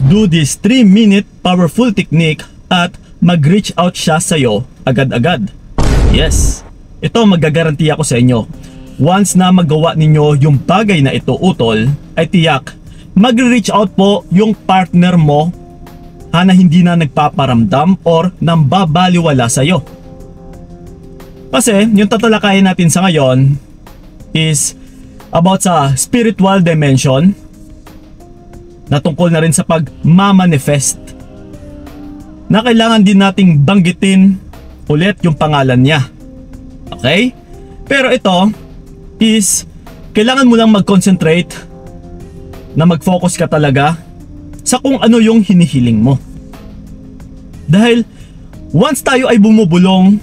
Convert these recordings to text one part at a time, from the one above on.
do this 3-minute powerful technique at mag-reach out siya sa'yo agad-agad. Yes, ito magagaranti ako sa inyo. Once na magawa ninyo yung bagay na ito, utol, ay tiyak mag-reach out po yung partner mo na hindi na nagpaparamdam or nambabaliwala sa'yo. Kasi yung tatalakayin natin sa ngayon is about sa spiritual dimension na tungkol na rin sa pag-manifest, na kailangan din nating banggitin ulit yung pangalan niya. Okay? Pero ito is kailangan mo lang mag-concentrate na mag-focus ka talaga sa kung ano yung hinihiling mo. Dahil once tayo ay bumubulong,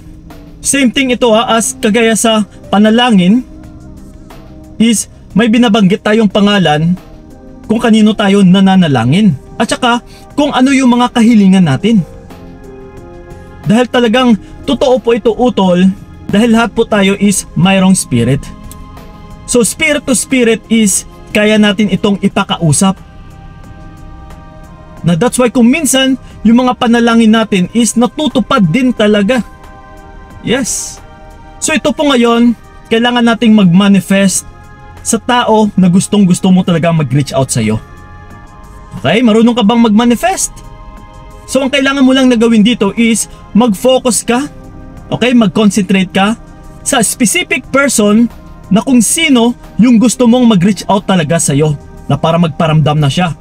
same thing ito as kagaya sa panalangin, is may binabanggit tayong pangalan kung kanino tayo nananalangin at saka kung ano yung mga kahilingan natin. Dahil talagang totoo po ito, utol, dahil lahat po tayo is mayroong spirit. So spirit to spirit is kaya natin itong ipakausap. Na that's why kung minsan yung mga panalangin natin is natutupad din talaga. Yes. So ito po ngayon, kailangan nating mag-manifest sa tao na gustong gusto mo talaga mag-reach out sa'yo. Okay? Marunong ka bang mag-manifest? So ang kailangan mo lang na gawin dito is mag-focus ka. Okay? Mag-concentrate ka sa specific person na kung sino yung gusto mong mag-reach out talaga sa'yo na para magparamdam na siya.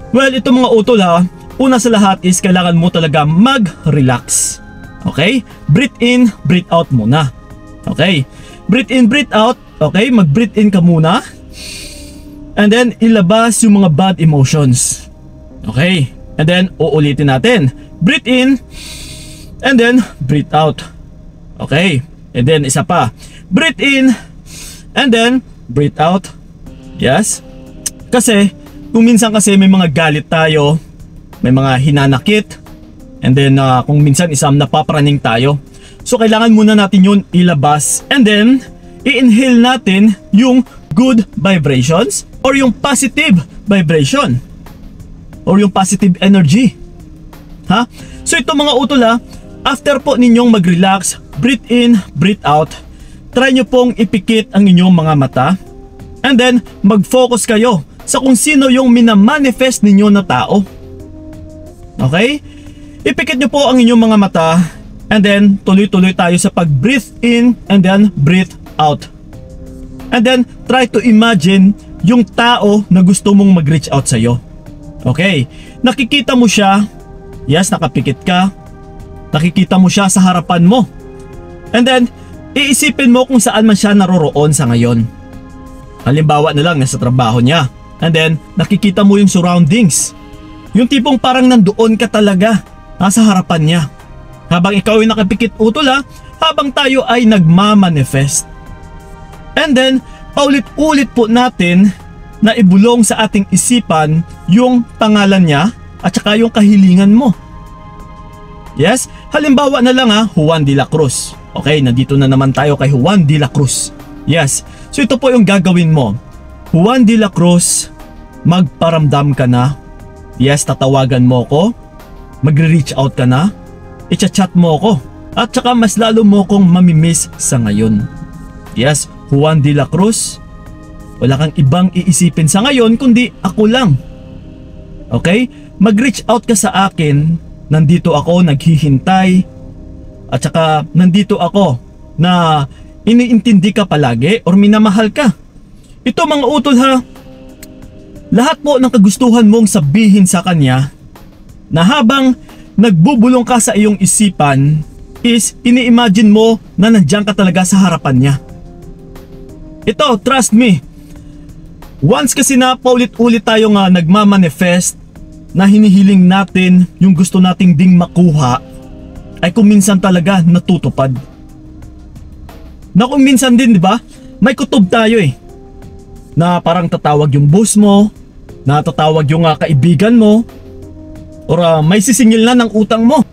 Well, ito mga utol una sa lahat is kailangan mo talaga mag-relax. Okay? Breathe in, breathe out muna. Okay? Breathe in, breathe out. Okay? Mag-breathe in ka muna. And then, ilabas yung mga bad emotions. Okay? And then, uulitin natin. Breathe in. And then, breathe out. Okay? And then, isa pa. Breathe in. And then, breathe out. Yes? Kasi, kung minsan kasi may mga galit tayo, may mga hinanakit, and then kung minsan isang napapraning tayo. So kailangan muna natin yun ilabas, and then i-inhale natin yung good vibrations or yung positive vibration or yung positive energy. So ito mga utol after po ninyong mag-relax, breathe in, breathe out, try nyo pong ipikit ang inyong mga mata, and then mag-focus kayo sa kung sino yung minamanifest ninyo na tao. Okay? Ipikit nyo po ang inyong mga mata, and then tuloy-tuloy tayo sa pag-breathe in and then breathe out. And then try to imagine yung tao na gusto mong mag-reach out sa'yo. Okay? Nakikita mo siya. Yes, nakapikit ka. Nakikita mo siya sa harapan mo. And then iisipin mo kung saan man siya naroroon sa ngayon. Halimbawa na lang nasa trabaho niya. And then, nakikita mo yung surroundings. Yung tipong parang nandoon ka talaga nasa harapan niya. Habang ikaw ay nakapikit utol habang tayo ay nagmamanifest. And then, paulit-ulit po natin na ibulong sa ating isipan yung pangalan niya at saka yung kahilingan mo. Yes? Halimbawa na lang Juan de la Cruz. Okay, nandito na naman tayo kay Juan de la Cruz. Yes. So ito po yung gagawin mo. Juan de la Cruz, magparamdam ka na. Yes, tatawagan mo ko. Magre-reach out ka na. I-chat mo ko. At saka mas lalo mo kong mamimiss sa ngayon. Yes, Juan de la Cruz, wala kang ibang iisipin sa ngayon kundi ako lang. Okay? Mag-reach out ka sa akin. Nandito ako naghihintay. At saka nandito ako na iniintindi ka palagi or minamahal ka. Ito mga utol lahat po ng kagustuhan mong sabihin sa kanya na habang nagbubulong ka sa iyong isipan is ini-imagine mo na nandiyan ka talaga sa harapan niya. Ito, trust me, once kasi na paulit-ulit tayo nagmamanifest na hinihiling natin yung gusto nating ding makuha, ay kung minsan talaga natutupad. Na kung minsan din, di ba, may kutob tayo na parang tatawag yung boss mo, na tatawag yung kaibigan mo, or may sisingil na ng utang mo.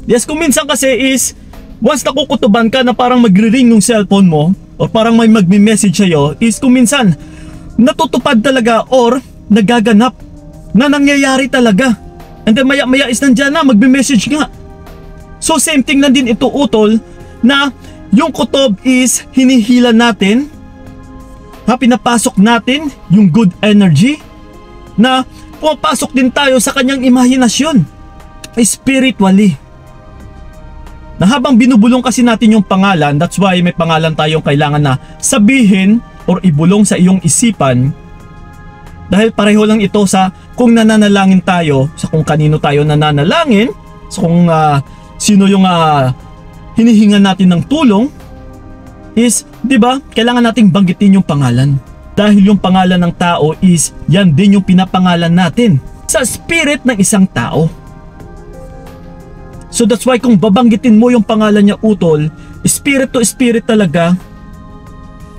Yes, kung minsan kasi is once nakukutuban ka na parang magre-ring ng cellphone mo or parang may magme-message sa'yo, is kung minsan natutupad talaga or nagaganap na nangyayari talaga. And then maya-maya is nandyan na, magbe-message nga. So same thing na din ito utol, na yung kutob is hinihila natin, pinapasok natin yung good energy, na pumapasok din tayo sa kanyang imahinasyon, spiritually. Na habang binubulong kasi natin yung pangalan, that's why may pangalan tayong kailangan na sabihin or ibulong sa iyong isipan. Dahil pareho lang ito sa kung nananalangin tayo, sa kung kanino tayo nananalangin, sa kung sino yung hinihingan natin ng tulong, is, di ba, kailangan nating banggitin yung pangalan. Dahil yung pangalan ng tao is, yan din yung pinapangalan natin sa spirit ng isang tao. So that's why kung babanggitin mo yung pangalan niya utol, spirit to spirit talaga,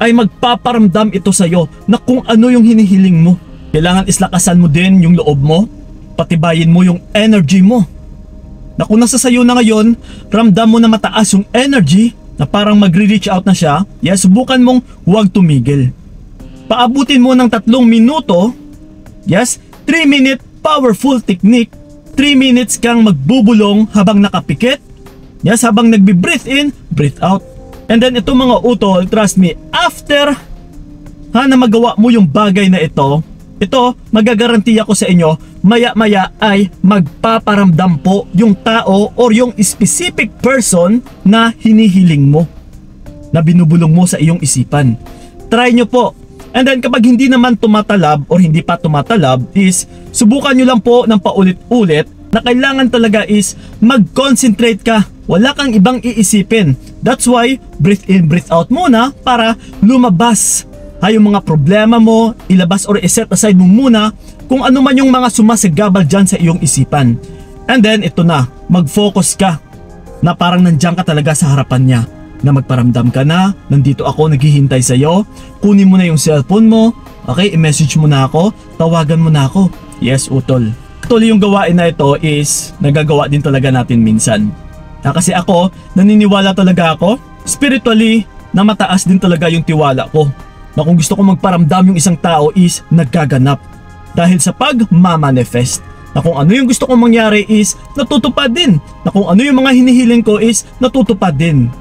ay magpaparamdam ito sa'yo na kung ano yung hinihiling mo. Kailangan islakasan mo din yung loob mo, patibayin mo yung energy mo. Na kung nasa sayo na ngayon, ramdam mo na mataas yung energy, na parang magre-reach out na siya, yes, subukan mong huwag tumigil. Paabutin mo ng 3 minuto, yes, 3-minute powerful technique, 3 minutes kang magbubulong habang nakapikit, yes, habang nagbi-breathe in, breathe out. And then ito mga utol, trust me, after na magawa mo yung bagay na ito, magagarantiya ko sa inyo, maya-maya ay magpaparamdam po yung tao or yung specific person na hinihiling mo, na binubulong mo sa iyong isipan. Try nyo po. And then kapag hindi naman tumatalab or hindi pa tumatalab is, subukan nyo lang po ng paulit-ulit na kailangan talaga is mag-concentrate ka. Wala kang ibang iisipin. That's why, breathe in, breathe out muna para lumabas yung mga problema mo, ilabas or iset aside mo muna kung ano man yung mga sumasagabal dyan sa iyong isipan. And then ito na, mag-focus ka na parang nandiyan ka talaga sa harapan niya, na magparamdam ka na, nandito ako, naghihintay sa'yo, kunin mo na yung cellphone mo, okay, i-message mo na ako, tawagan mo na ako. Yes, utol. Actually yung gawain na ito is nagagawa din talaga natin minsan. Kasi ako, naniniwala talaga ako, spiritually, na mataas din talaga yung tiwala ko. Na kung gusto ko magparamdam yung isang tao is naggaganap. Dahil sa pag-manifest. Na kung ano yung gusto kong mangyari is natutupad din. Na kung ano yung mga hinihiling ko is natutupad din.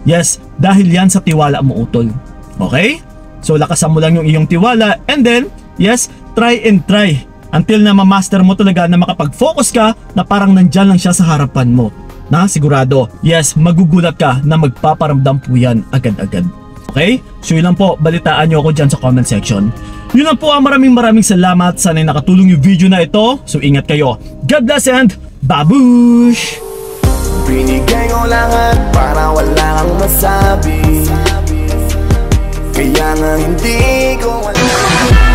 Yes, dahil yan sa tiwala mo utol. Okay? So lakasan mo lang yung iyong tiwala and then, yes, try and try. Until na ma-master mo talaga na makapag-focus ka na parang nandyan lang siya sa harapan mo. Na sigurado, yes, magugulat ka na magpaparamdam po yan agad-agad. Okay? So yun lang po, balitaan nyo ako dyan sa comment section. Yun lang po, maraming salamat. Sana'y nakatulong yung video na ito. So ingat kayo. God bless and babush! Binigay ko lahat para wala kang masabi, kaya nga hindi ko wala.